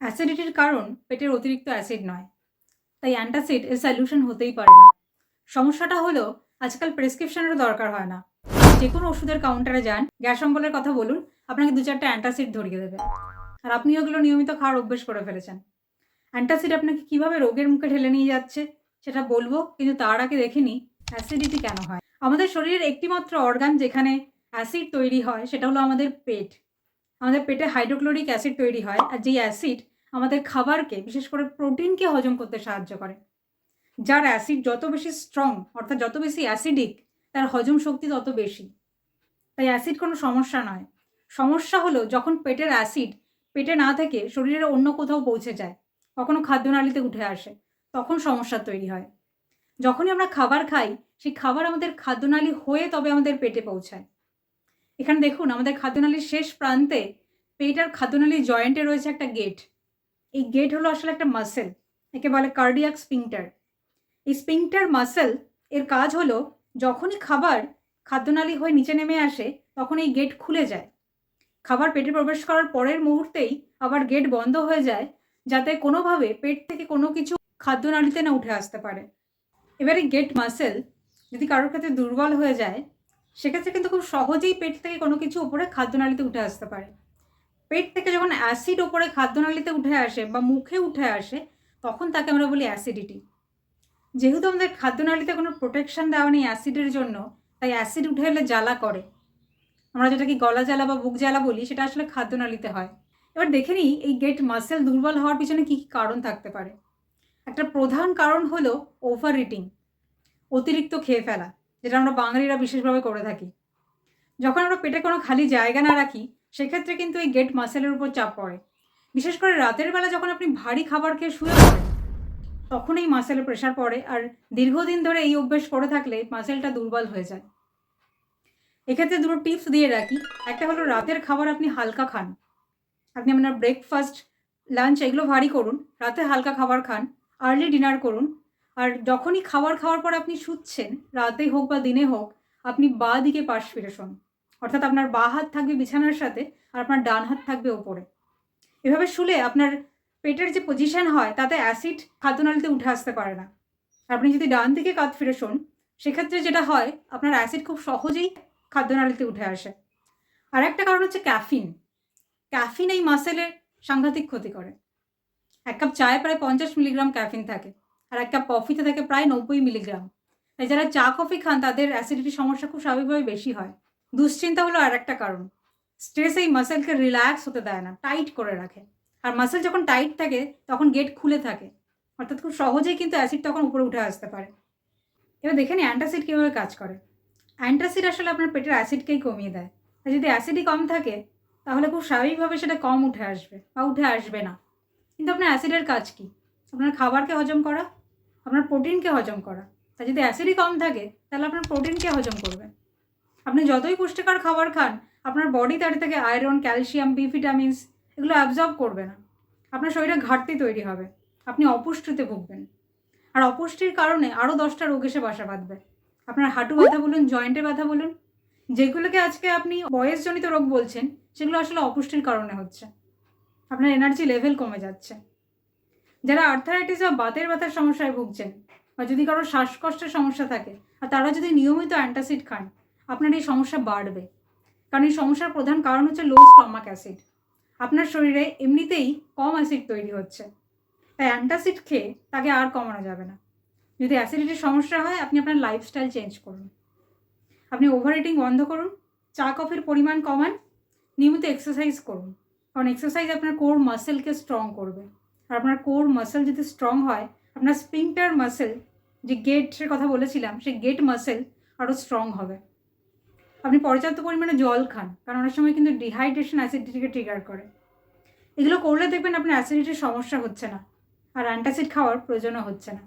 অ্যাসিডিটির কারণ পেটের অতিরিক্ত অ্যাসিড নয়, তাই অ্যান্টাসিড এর সলিউশন হতেই পারে না। সমস্যাটা হলো আজকাল প্রেসক্রিপশনেরও দরকার হয় না। যে কোনো ওষুধের কাউন্টারে যান, গ্যাস অম্বলের কথা বলুন, আপনাকে 2-4টা অ্যান্টাসিড ধরিয়ে দেবে। আর আপনি ওগুলো নিয়মিত খাওয়ার অভ্যেস করে ফেলেছেন। অ্যান্টাসিড আপনাকে কীভাবে রোগের মুখে ঠেলে নিয়ে যাচ্ছে সেটা বলবো, কিন্তু তার আগে দেখে নিই অ্যাসিডিটি কেন হয়। আমাদের শরীরের একটিমাত্র অর্গান যেখানে অ্যাসিড তৈরি হয় সেটা হলো আমাদের পেট। আমাদের পেটে হাইড্রোক্লোরিক অ্যাসিড তৈরি হয়, আর যেই অ্যাসিড আমাদের খাবারকে, বিশেষ করে প্রোটিনকে হজম করতে সাহায্য করে। যার অ্যাসিড যত বেশি স্ট্রং, অর্থাৎ যত বেশি অ্যাসিডিক, তার হজম শক্তি তত বেশি। তাই অ্যাসিড কোনো সমস্যা নয়। সমস্যা হলো যখন পেটের অ্যাসিড পেটে না থেকে শরীরের অন্য কোথাও পৌঁছে যায়, কখনো খাদ্যনালীতে উঠে আসে, তখন সমস্যা তৈরি হয়। যখনই আমরা খাবার খাই, সেই খাবার আমাদের খাদ্যনালী হয়ে তবে আমাদের পেটে পৌঁছায়। এখানে দেখুন, আমাদের খাদ্যনালীর শেষ প্রান্তে পেট আর খাদ্যনালীর জয়েন্টে রয়েছে একটা গেট। এই গেট হলো আসলে একটা মাসেল, একে বলে কার্ডিয়াক স্পিংটার। এই স্পিংটার মাসেল এর কাজ হলো যখনই খাবার খাদ্যনালী হয়ে নিচে নেমে আসে তখন এই গেট খুলে যায়। খাবার পেটে প্রবেশ করার পরের মুহূর্তেই আবার গেট বন্ধ হয়ে যায়, যাতে কোনোভাবে পেট থেকে কোনো কিছু খাদ্যনালীতে না উঠে আসতে পারে। এবারে গেট মাসেল যদি কারোর ক্ষেত্রে দুর্বল হয়ে যায়, সেক্ষেত্রে কিন্তু খুব সহজেই পেট থেকে কোনো কিছু ওপরে খাদ্যনালীতে উঠে আসতে পারে। পেট থেকে যখন অ্যাসিড ওপরে খাদ্যনালীতে উঠে আসে বা মুখে উঠে আসে, তখন তাকে আমরা বলি অ্যাসিডিটি। যেহেতু আমাদের খাদ্যনালীতে কোনো প্রোটেকশন দেওয়া নেই অ্যাসিডের জন্য, তাই অ্যাসিড উঠে এলে জ্বালা করে। আমরা যেটাকে গলা জ্বালা বা বুক জ্বালা বলি, সেটা আসলে খাদ্যনালীতে হয়। এবার দেখে নিই এই গেট মাসেল দুর্বল হওয়ার পিছনে কী কী কারণ থাকতে পারে। একটা প্রধান কারণ হলো ওভার ইটিং, অতিরিক্ত খেয়ে ফেলা, যেটা আমরা বাঙালিরা বিশেষভাবে করে থাকি। যখন আমরা পেটে কোনো খালি জায়গা না রাখি, সেক্ষেত্রে কিন্তু এই গেট মাসেলের উপর চাপ পড়ে। বিশেষ করে রাতের বেলা যখন আপনি ভারী খাবার খেয়ে শুয়ে পড়েন, তখন এই মাসেলে প্রেশার পড়ে, আর দীর্ঘদিন ধরে এই অভ্যেস করে থাকলে মাসেলটা দুর্বল হয়ে যায়। এক্ষেত্রে দুটো টিপস দিয়ে রাখি। একটা হলো রাতের খাবার আপনি হালকা খান। আপনি আপনার ব্রেকফাস্ট, লাঞ্চ এগুলো ভারী করুন, রাতে হালকা খাবার খান, আর্লি ডিনার করুন। আর যখনই খাবার খাওয়ার পর আপনি শুচ্ছেন, রাতে হোক বা দিনে হোক, আপনি বাঁ দিকে পাশ ফিরে শোন। অর্থাৎ আপনার বাঁ হাত থাকবে বিছানার সাথে আর আপনার ডান হাত থাকবে ওপরে। এভাবে শুলে আপনার পেটের যে পজিশন হয় তাতে অ্যাসিড খাদ্যনালীতে উঠে আসতে পারে না। আপনি যদি ডান দিকে কাত ফিরে শোন, সেক্ষেত্রে যেটা হয়, আপনার অ্যাসিড খুব সহজেই খাদ্যনালীতে উঠে আসে। আর একটা কারণ হচ্ছে ক্যাফিন। ক্যাফিন এই মাসেলে সাংঘাতিক ক্ষতি করে। 1 কাপ চায়ে প্রায় 50 মিলিগ্রাম ক্যাফিন থাকে, আর 1 কাপ কফিতে থাকে প্রায় 90 মিলিগ্রাম। তাই যারা চা কফি খান তাদের অ্যাসিডিটির সমস্যা খুব স্বাভাবিকভাবে বেশি হয়। দুশ্চিন্তা হলো আর একটা কারণ। স্ট্রেস এই মাসেলকে রিল্যাক্স হতে দেয় না, টাইট করে রাখে। আর মাসেল যখন টাইট থাকে তখন গেট খুলে থাকে, অর্থাৎ খুব সহজেই কিন্তু অ্যাসিড তখন উপরে উঠে আসতে পারে। এবার দেখে নিই অ্যান্টাসিড কীভাবে কাজ করে। অ্যান্টাসিড আসলে আপনার পেটের অ্যাসিডকেই কমিয়ে দেয়। আর যদি অ্যাসিডই কম থাকে, তাহলে খুব স্বাভাবিকভাবে সেটা কম উঠে আসবে বা উঠে আসবে না। কিন্তু আপনার অ্যাসিডের কাজ কী? আপনার খাবারকে হজম করা, আপনার প্রোটিনকে হজম করা। তা যদি অ্যাসিডই কম থাকে, তাহলে আপনার প্রোটিনকে হজম করবে। আপনি যতই পুষ্টিকর খাবার খান, আপনার বডি তার থেকে আয়রন, ক্যালসিয়াম, বি ভিটামিনস এগুলো অ্যাবজর্ব করবে না। আপনার শরীরে ঘাটতি তৈরি হবে, আপনি অপুষ্টিতে ভুগবেন। আর অপুষ্টির কারণে আরও 10টা রোগ এসে বাসা বাঁধবে। আপনার হাঁটু ব্যথা বলুন, জয়েন্টে ব্যথা বলুন, যেগুলোকে আজকে আপনি বয়সজনিত রোগ বলছেন, সেগুলো আসলে অপুষ্টির কারণে হচ্ছে। আপনার এনার্জি লেভেল কমে যাচ্ছে। যারা আর্থারাইটিস বা বাতের ব্যথার সমস্যায় ভুগছেন, বা যদি কারোর শ্বাসকষ্টের সমস্যা থাকে, আর তারা যদি নিয়মিত অ্যান্টাসিড খান, আপনার এই সমস্যা বাড়বে। কারণ এই সমস্যার প্রধান কারণ হচ্ছে লো স্টমাক অ্যাসিড। আপনার শরীরে এমনিতেই কম অ্যাসিড তৈরি হচ্ছে, তাই অ্যান্টাসিড খেয়ে তাকে আর কমানো যাবে না। যদি অ্যাসিডিটির সমস্যা হয়, আপনি আপনার লাইফস্টাইল চেঞ্জ করুন। আপনি ওভার ইটিং বন্ধ করুন, চা কফির পরিমাণ কমান, নিয়মিত এক্সারসাইজ করুন। কারণ এক্সারসাইজ আপনার কোর মাসেলকে স্ট্রং করবে। আর আপনার কোর মাসেল যদি স্ট্রং হয়, আপনার স্পিংটার মাসেল, যে গেটের কথা বলেছিলাম, সেই গেট মাসেল আরও স্ট্রং হবে। আপনি পর্যাপ্ত পরিমাণে জল খান, কারণ অনেক সময় কিন্তু ডিহাইড্রেশন অ্যাসিডিটিকে ট্রিগার করে। এগুলো করলে দেখবেন আপনার অ্যাসিডিটির সমস্যা হচ্ছে না, আর অ্যান্টাসিড খাওয়ার প্রয়োজনও হচ্ছে না।